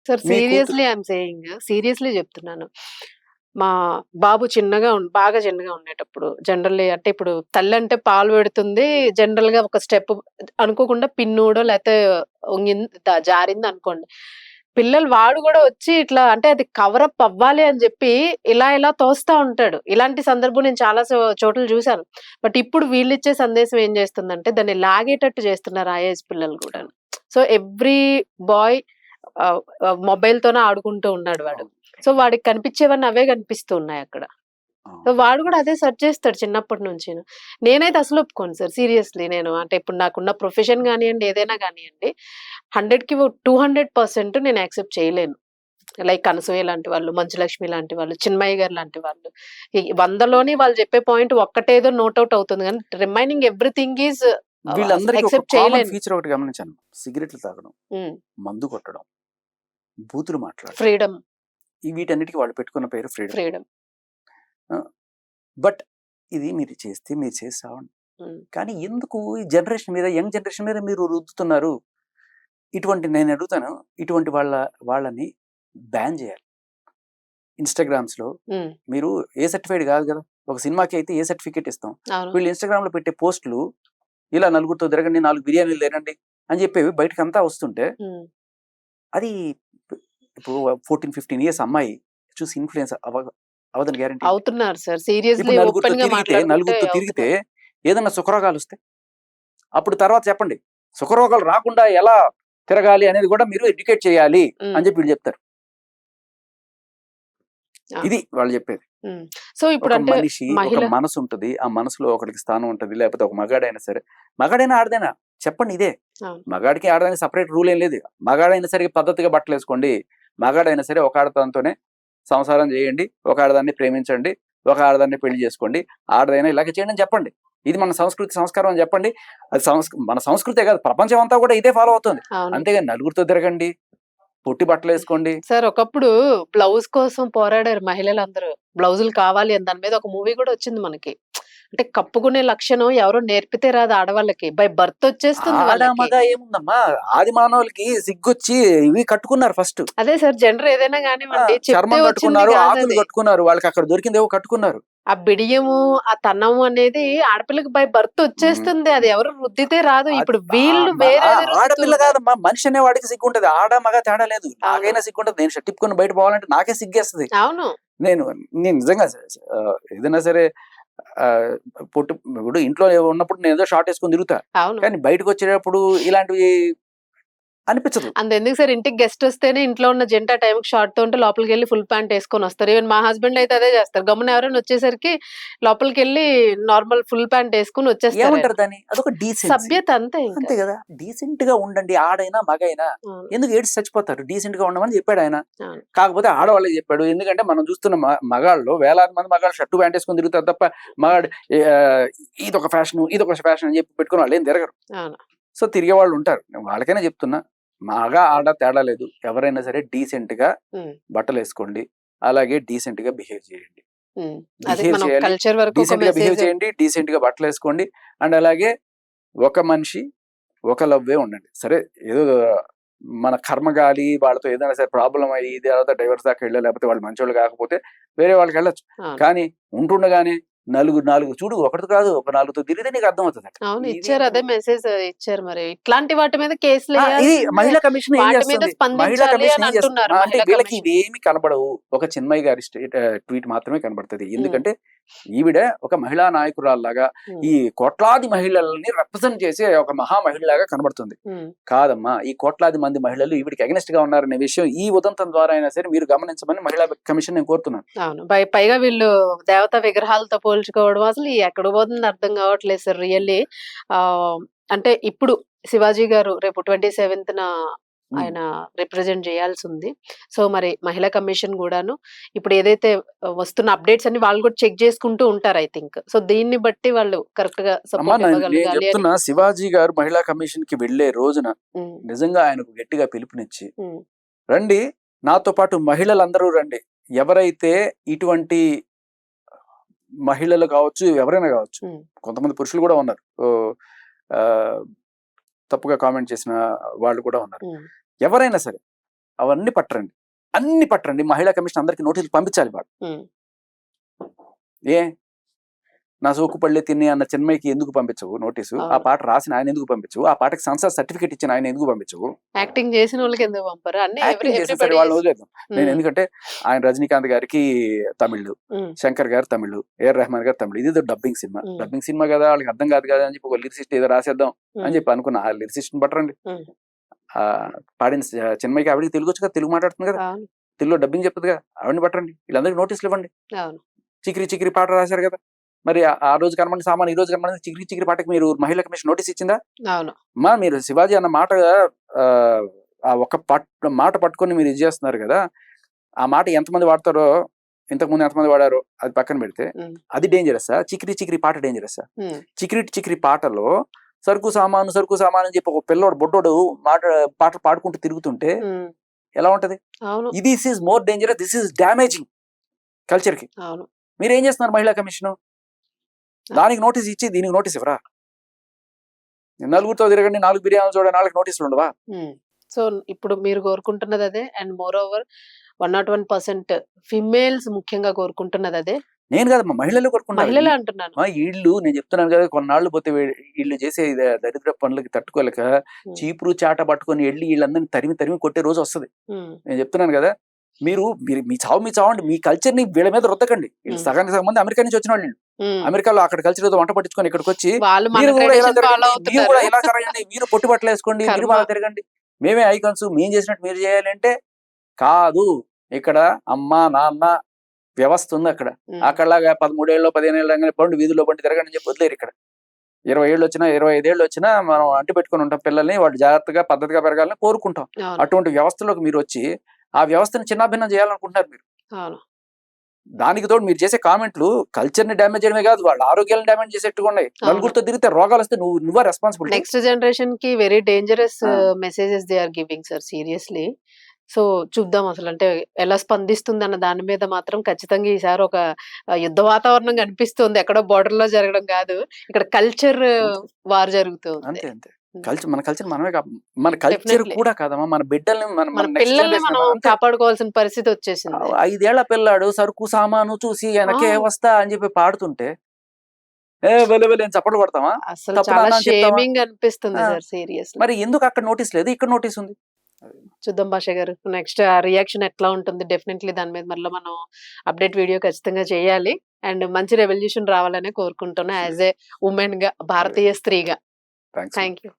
Sir మీ కూతురు seriously చెప్తున్నాను. మా బాబు బాగా చిన్నగా ఉండేటప్పుడు జనరల్లీ అంటే ఇప్పుడు తల్లంటే పాలు పెడుతుంది. జనరల్‌గా ఒక స్టెప్ అనుకోకుండా పిన్నోడో లేతే జారిందనుకోండి. వాడు గూడా వచ్చి ఇట్లా అంటే అది కవరప్ అవ్వాలి అని జెప్పి ఇలా తోస్తా ఉంటాడు. ఇలాంటి సందర్భం నేను చాలా చోట్ల చూసాను. బట్ ఇప్పుడు వీళ్ళిచ్చే సందేశం ఏం చేస్తుందంటే దాన్ని లాగేటట్టు చేస్తున్నారు ఆ ఏజ్ పిల్లలు గూడాను. సో ఎవ్రీ బాయ్ మొబైల్‌తోనే ఆడుకుంటూ ఉన్నాడు వాడు. సో వాడికి కనిపించేవన్నీ అవే కనిపిస్తూ ఉన్నాయక్కడ. సో వాడు కూడా అదే సెర్చ్ చేస్తాడు చిన్నప్పటి నుంచిను. నేనైతే అసలు ఒప్పుకోను సార్ సీరియస్‌లీ. నేను అంటే ఇప్పుడు నాకున్న ప్రొఫెషన్ గానియండి, ఏదైనా గానియండి 100కి 200% నేను యాక్సెప్ట్ చేయలేను. లైక్ అనసూయ లాంటి వాళ్ళు, మంచులక్ష్మి లాంటి వాళ్ళు, చిన్మయి గారు లాంటి వాళ్ళు. ఈ 100లోని వాళ్ళు చెప్పే పాయింట్ ఒక్కటేదో నోట్ ఔట్ అవుతుంది గానీ రిమైనింగ్ ఎవ్రీథింగ్ ఈజ్ వీళ్ళందరికీ ఒక యాక్సెప్ట్ కామన్ చేయలేను. ఫీచర్ ఒకటి గమనించాను. సిగరెట్లు తాగడం, హ్మ్. మందు కొట్టడం, బూతులు మాట్లాడడం. ఫ్రీడమ్. వీటన్నిటికి వాళ్ళు పెట్టుకున్న పేరు ఫ్రీడమ్. ఫ్రీడమ్. బట్ ఇది మీరు చేసి సావండి. హ్మ్. కానీ ఎందుకు ఈ జనరేషన్ మీద, యంగ్ జనరేషన్ మీద మీరు రుద్దుతున్నారు? నేను అడుగుతాను, ఇటువంటి వాళ్ళని బ్యాన్ చేయాలి. ఇన్‌స్టాగ్రామ్స్‌లో హ్మ్. మీరు ఏ సర్టిఫైడ్ కాదు కదా! ఒక సినిమాకి అయితే ఏ సర్టిఫికేట్ ఇస్తాం. అవును. వీళ్ళు ఇన్‌స్టాగ్రామ్‌లో పెట్టే పోస్టులు ఇలా నలుగురితో తిరగండి, 4 బిర్యానీలు తినండి అని చెప్పేవి బయటకంతా వస్తుంటే హ్మ్. అది ఇప్పుడు 14, 15 ఇయర్స్ అమ్మాయి చూసి ఇన్‌ఫ్లుయెన్స్ అవ్వదని గ్యారంటీ. అవుతున్నారు సార్. సీరియస్‌లీ ఇప్పుడు ఓపెన్‌గా మాట్లాడుకుంటే నలుగురితో తిరిగితే అవుతున్నారు. ఏదన్నా సుఖరోగాలొస్తాయి. అప్పుడు తర్వాత చెప్పండి. సుఖరోగాలు రాకుండా ఎలా తిరగాలి అనేది కూడా మీరు ఎడ్యుకేట్ చేయాలి హ్మ్. అని చెప్పి వీళ్ళు చెప్తారు. ఆ! ఇది వాళ్ళు చెప్పేది. హ్మ్. సో ఒక ఇప్పుడంటే మనిషి, ఒక మహిళ మనసు ఉంటది. ఆ మనసులో ఒకడికి స్థానం ఉంటది. లేకపోతే ఒక మగాడైనా సరే, మగాడైనా ఆడదైనా చెప్పండి ఇదే. అవును. మగాడికి ఆడదానికి సెపరేట్ రూల్ ఏం లేదు. మగాడైనా సరే పద్ధతిగా బట్టలేసుకోండి. మగాడైనా సరే ఒక ఆడదానితోనే సంసారం చేయండి. ఒక ఆడదాన్ని ప్రేమించండి. ఒక ఆడదాన్ని పెళ్లి చేసుకోండి. ఆడదైనా ఇలాగే చేయండి అని చెప్పండి. ఇది మన సంస్కృతి, సంస్కారం అని చెప్పండి. అది మన సంస్కృతే కాదు, ప్రపంచం అంతా కూడా ఇదే ఫాలో అవుతుంది. అవును. అంతేగాని నలుగురితో తిరగండి, పొట్టి బట్టలేసుకోండి. సార్ ఒకప్పుడు బ్లౌజ్ కోసం పోరాడారు మహిళలందరూ. బ్లౌజులు కావాలి అని దాని మీద ఒక మూవీ కూడా వచ్చింది మనకి. అంటే కప్పుకునే లక్షణం ఎవరో నేర్పితే రాదు ఆడవాళ్ళకి. బై బర్త్ వచ్చేస్తుంది ఆడ వాళ్ళకి. మగ ఏముందమ్మా, ఆది మానవులకి సిగ్గొచ్చి ఇవి కట్టుకున్నారు ఫస్ట్. అదే సార్ జెండర్ ఏదైనా గానివ్వండి చెప్తే చర్మం వచ్చింది కట్టుకున్నారు, ఆకులు కాదది. కట్టుకున్నారు, వాళ్ళకి అక్కడ దొరికిందేవో కట్టుకున్నారు. ఆ బిడియము, ఆ తనము అనేది ఆడపిల్లకి బై బర్త్ వచ్చేస్తుంది. అది ఎవరు రుద్దితే రాదు. ఇప్పుడు వీళ్ళు వేరేది రుద్దుతూ ఆడపిల్ల ఉన్నారు. కాదమ్మా, మనిషి అనే వాడికి సిగ్గుంటది. ఆడ మగ తేడా లేదు. అవును. నాకైనా సిగ్గుంటది. నేను షర్ట్ ఇప్పుకొని బయట పోవాలంటే నాకే సిగ్గేస్తది. అవును. నేను నేను నిజంగా ఏదైనా సరే పొట్టు ఇప్పుడు ఇంట్లో ఉన్నప్పుడు నేను ఏదో షార్ట్ వేసుకొని తిరుగుతా. అవును. కానీ బయటకు వచ్చేటప్పుడు ఇలాంటివి అనిపించదు. అంతెందుకు సార్ ఇంటికి గెస్ట్ వస్తేనే ఇంట్లో ఉన్న జంట ఆ టైంకి షార్ట్‌తో ఉంటే లోపలికెళ్ళి ఫుల్ ప్యాంట్ ఏసుకొనొస్తారు. ఈవెన్ మా హస్బెండ్ అయితే అదే చేస్తారు. గమ్మున ఎవరైనా వచ్చేసరికి లోపలికెళ్ళి నార్మల్ ఫుల్ ప్యాంట్ ఏసుకొని వచ్చేస్తారాయన. ఏమంటారు దాన్ని? అదొక డీసెన్సీ. సభ్యత అంతే ఇంక. అంతే కదా! డీసెంట్ గా ఉండండి. ఆడైనా మగైనా అవును. ఎందుకు ఏడ్చి చచ్చిపోతారు? డీసెంట్ గా ఉండమని చెప్పాడు ఆయన. అవును. కాకపోతే ఆడవాళ్ళకి చెప్పాడు. ఎందుకంటే మనం చూస్తున్న మగాళ్ళు వేలాది మంది మగాళ్ళు షర్టు ప్యాంట్ వేసుకొని తిరుగుతారు తప్ప మగాడు ఇదొక ఫ్యాషన్, ఇదొక ఫ్యాషన్ అని చెప్పి పెట్టుకుని వాళ్ళు ఏం తిరగరు. అవును. సో తిరిగే వాళ్ళు ఉంటారు. వాళ్ళకైనా చెప్తున్నా, మగ ఆడ తేడా లేదు. ఎవరైనా సరే డీసెంట్ గా హ్మ్. బట్టలు వేసుకోండి. అలాగే డీసెంట్ గా బిహేవ్ చేయండి. హ్మ్. అదే బిహేవ్ మనం చేయాలి. కల్చర్ వరకు ఒక డీసెంట్ గా బిహేవ్ మెసేజ్. చేయండి. డీసెంట్ గా బట్టలు వేసుకోండి. అండ్ అలాగే ఒక మనిషి ఒక లవ్వే ఉండండి. సరే ఏదో మన కర్మగాలి వాళ్ళతో ఏదైనా సరే ప్రాబ్లం అయ్యి తర్వాత డైవర్స్ దాకా వెళ్ళా, లేకపోతే వాళ్ళు మంచోళ్ళు కాకపోతే వేరే వాళ్ళకి వెళ్ళొచ్చు. అవును. కానీ ఉంటుండగానే నాలుగు చూడు, ఒకటి కాదు ఒక 4తో తిరిగితే నీకు అర్థమవుతుంది. అవును. ఇది ఇచ్చారు. అదే మెసేజ్ ఇచ్చారు మరి. ఇట్లాంటి వాటి మీద ఇది కేసులెయ్యాల్సిందే. మహిళా కమిషన్ ఏం వాటి మీద చేస్తుంది? మహిళా స్పందించాలి కమిషన్ అని ఏం చేస్తుంది? అంటున్నారు అంటే మహిళా వీళ్ళకి కమిషన్. ఇవేమి కనబడవు. ఒక చిన్మయి గారి ట్వీట్ మాత్రమే కనబడుతుంది. హ్మ్. ఎందుకంటే ఈవిడ ఒక మహిళా నాయకురాల్లాగా హ్మ్. ఈ కోట్లాది మహిళల్ని రిప్రజెంట్ చేసే ఒక మహా మహిళలాగా కనబడుతుంది. హ్మ్. కాదమ్మా, ఈ కోట్లాది మంది మహిళలు ఈవిడికి అగెనిస్ట్ గా ఉన్నారనే విషయం ఈ ఉదంతం ద్వారా అయినా సరే మీరు గమనించమని మహిళా కమిషన్ నేను కోరుతున్నాను. అవును. పైగా వీళ్ళు దేవతా విగ్రహాలతో పోల్చుకోవడం అసలు ఎక్కడికి పోతుందో అర్థం కావట్లేదు సార్ రియల్లీ. ఆహ్, అంటే ఇప్పుడు శివాజీ గారు రేపు 27న హ్మ్. ఆయన రిప్రజెంట్ చేయాల్సుంది. సో, మరి మహిళా కమిషన్ గూడాను ఇప్పుడు ఏదైతే వస్తున్న అప్డేట్స్ అన్ని వాళ్ళు కూడా చెక్ చేసుకుంటూ ఉంటారు ఐ థింక్. సో, దీన్ని బట్టి వాళ్ళు కరెక్ట్‌గా అమ్మా సపోర్ట్ నేను ఇవ్వగలగాలి అని. చెప్తున్నా, శివాజీ గారు మహిళా కమిషన్ కి వెళ్లే రోజున హ్మ్. నిజంగా ఆయనకు గట్టిగా పిలుపునిచ్చి హ్మ్. రండి, నాతో పాటు మహిళలందరూ రండి. ఎవరైతే ఇటువంటి మహిళలు కావచ్చు, ఎవరైనా కావచ్చు, హ్మ్. కొంతమంది పురుషులు కూడా ఉన్నారు. ఆహ్, తప్పుగా కామెంట్ చేసిన వాళ్ళు కూడా ఉన్నారు. హ్మ్. ఎవరైనా సరే అవన్నీ పట్టరండి, అన్ని పట్టరండి. మహిళా కమిషన్ అందరికి నోటీసులు పంపించాలి వాడు. ఉమ్, ఏ నా సోకు పళ్ళే తిని అన్న చిన్మయ్యకి ఎందుకు పంపించవు నోటీసు? ఆ అవును. పాట రాసిన ఆయన ఎందుకు పంపించవు? ఆ పాటకి సెన్సార్ సర్టిఫికేట్ ఇచ్చిన ఆయన ఎందుకు పంపించవు? యాక్టింగ్ చేసిన వాళ్ళకి ఎందుకు పంపరు? అన్ని యాక్టింగ్ చేసిన సరే వాళ్ళు వదిలేద్దాం. నేను ఎందుకంటే ఆయన రజనీకాంత్ గారికి తమిళ్, శంకర్ గారు తమిళ్, ఏఆర్ రెహమాన్ గారు తమిళ్, ఇది డబ్బింగ్ సినిమా. డబ్బింగ్ సినిమా కదా, వాళ్ళకి అర్థం కాదు కదా అని చెప్పి ఒక లిరిసిస్ట్ ఏదో రాసేద్దాం అని చెప్పి అనుకున్నా. ఆ లిరిసిస్ట్ పట్టరండి. ఆ పాడిన చిన్మయ్యకి ఆవిడకి తెలుగు వచ్చు కదా, తెలుగు మాట్లాడుతుంది కదా, తెలుగులో డబ్బింగ్ చెప్తుందిగా, ఆవిడని పట్టరండి. వీళ్ళందరికీ నోటీసులు ఇవ్వండి. చికిరి చికిరి పాట రాశారు కదా, మరి ఆ రోజు కనబడి సామాన్, ఈ రోజు కనబడి చికిరి చికిరి పాటకి మీరు మహిళా కమిషన్ నోటీస్ ఇచ్చిందా? మా మీరు శివాజీ అన్న మాట ఆ ఒక మాట పట్టుకొని మీరు ఇది చేస్తున్నారు కదా, ఆ మాట ఎంతమంది వాడతారో, ఇంతకుముందు ఎంతమంది వాడారో అది పక్కన పెడితే అది డేంజరస్సా? చికిరి చికిరి పాట డేంజరస్సా? చికిరి చికిరి పాటలో సరుకు సామాను అని చెప్పి ఒక పిల్లోడు బొడ్డోడు పాటలు పాడుకుంటూ తిరుగుతుంటే ఎలా ఉంటది? ఇది this is more dangerous, this is damaging culture కి. మీరు ఏం చేస్తున్నారు మహిళా కమిషన్? దానికి నోటీస్ ఇచ్చి దీనికి నోటీస్ ఇవ్వరా? నలుగురితో తిరగండి, 4 బిర్యానీలు చూడండి, 4 నోటీసులు ఉండవా? సో ఇప్పుడు మీరు కోరుకుంటున్నది అదే. అండ్ మోర్ ఓవర్ 101% ఫిమేల్స్ ముఖ్యంగా కోరుకుంటున్నది అదే. నేను కదా మహిళలు కోరుకుంటున్నాను. మహిళలు అంటున్నాను. వీళ్ళు నేను చెప్తున్నాను కదా, కొన్నాళ్ళు పోతే వీళ్ళు చేసే దరిద్ర పనులకి తట్టుకోలేక చీపురు చాట పట్టుకొని వెళ్ళి వీళ్ళందరినీ తరిమి కొట్టే రోజు వస్తుంది. నేను చెప్తున్నాను కదా, మీరు మీ చావండి, మీ కల్చర్ ని వీళ్ళ మీద రుద్దకండి. వీళ్ళు సగానికి సగం మంది అమెరికా నుంచి వచ్చిన వాళ్ళు. అమెరికాలో అక్కడ కల్చర్ ఏదో వంట పట్టించుకొని ఇక్కడికి వచ్చి మీరు కూడా ఇలా జరగండి, మీరు పొట్టి బట్టలు వేసుకోండి, మీరు బాగా తిరగండి, మేమే ఐకాన్స్, మేము చేసినట్టు మీరు చేయాలి అంటే కాదు. ఇక్కడ అమ్మ నాన్న వ్యవస్థ ఉంది. అక్కడలాగా 13 ఏళ్ళు 15 ఏళ్ళు పండు వీధిలో పండి తిరగండి చెప్పి వదిలేరు. ఇక్కడ 20 ఏళ్ళు వచ్చినా 25 ఏళ్ళు వచ్చినా మనం అంటి పెట్టుకుని ఉంటాం పిల్లల్ని, వాళ్ళు జాగ్రత్తగా పద్ధతిగా పెరగాలని కోరుకుంటాం. అటువంటి వ్యవస్థలోకి మీరు వచ్చి ఆ వ్యవస్థని చిన్నాభిన్నం చేయాలనుకుంటున్నారు మీరు. దానికి తోడు మీరు చేసే కామెంట్లు కల్చర్ ని డ్యామేజ్ చేయడమే కాదు, వాళ్ళ ఆరోగ్యాలను డ్యామేజ్ చేసేట్టుగా ఉన్నాయి. నలుగురితో తిరిగితే రోగాలు వస్తే నువ్వే రెస్పాన్సిబుల్. నెక్స్ట్ జనరేషన్ కి very dangerous messages they are giving sir, seriously. So చూద్దాం అసలు అంటే ఎలా స్పందిస్తుంది అన్న దాని మీద మాత్రం ఖచ్చితంగా ఈసారి ఒక యుద్ధ వాతావరణం కనిపిస్తుంది. ఎక్కడో బోర్డర్ లో జరగడం కాదు, ఇక్కడ కల్చర్ వార్ జరుగుతుంది. అంతే అంతే. కల్చర్ మన కల్చర్ మనమే, మన కల్చర్ కూడా కాదమ్మా, మన బిడ్డల్ని మన పిల్లల్ని మనం కాపాడుకోవాల్సిన పరిస్థితి వచ్చేసింది. 5 ఏళ్ల పిల్లాడు సరుకు సామాను చూసి వెనకే వస్తా అని చెప్పి పాడుతుంటే చప్పట్లు పడతామా? అసలు చాలా షేమింగ్ అనిపిస్తుంది సార్, సీరియస్. మరి ఎందుకు అక్కడ నోటీస్ లేదు, ఇక్కడ నోటీస్ ఉంది? చూద్దాం భాష గారు, నెక్స్ట్ రియాక్షన్ ఎట్లా ఉంటుంది. డెఫినెట్లీ దాని మీద మళ్ళీ మనం అప్డేట్ వీడియో ఖచ్చితంగా చేయాలి. అండ్ మంచి రెవల్యూషన్ రావాలనే కోరుకుంటున్నా యాజ్ ఏ ఉమెన్ గా, భారతీయ స్త్రీగా. Thank you.